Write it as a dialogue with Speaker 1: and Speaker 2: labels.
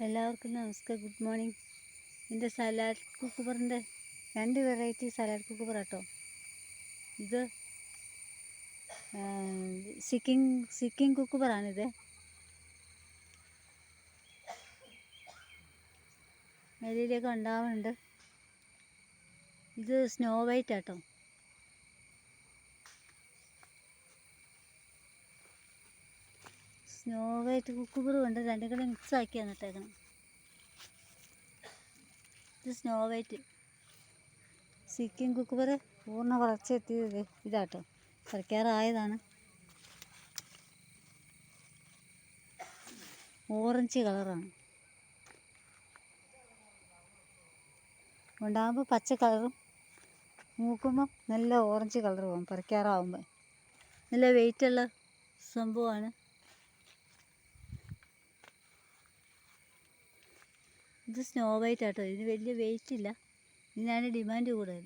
Speaker 1: എല്ലാവർക്കും നമസ്കാരം, good morning. എൻ്റെ സലാഡ് കുക്കുബറിൻ്റെ 2 വെറൈറ്റി സലാഡ് കുക്കുബർ കേട്ടോ. ഇത് സിക്കിങ് കുക്കുബറാണിത്. വെളിയിലൊക്കെ ഉണ്ടാവുന്നുണ്ട്. ഇത് സ്നോ വൈറ്റ് ആട്ടോ. സ്നോ വൈറ്റ് കുക്കുബറും ഉണ്ട്, രണ്ടും കൂടെ മിക്സ് ആക്കിയാണ് ഇട്ടേക്കണം. ഇത് സ്നോ വൈറ്റ് സിക്കിങ് കുക്കുബർ പൂർണ്ണ വളർച്ച എത്തിയത് ഇതാട്ടോ, പറിക്കാറായതാണ്. ഓറഞ്ച് കളറാണ്, ഉണ്ടാകുമ്പോൾ പച്ച കളറും മൂക്കുമ്പം നല്ല ഓറഞ്ച് കളർ പോകും. പറിക്കാറാവുമ്പോൾ നല്ല വെയിറ്റുള്ള സംഭവമാണ്. ഇത് സ്നോ വൈറ്റ് ആട്ടോ. ഇതിന് വലിയ വെയിറ്റ് ഇല്ല, ഇതിനാണ് ഡിമാൻഡ് കൂടുതൽ.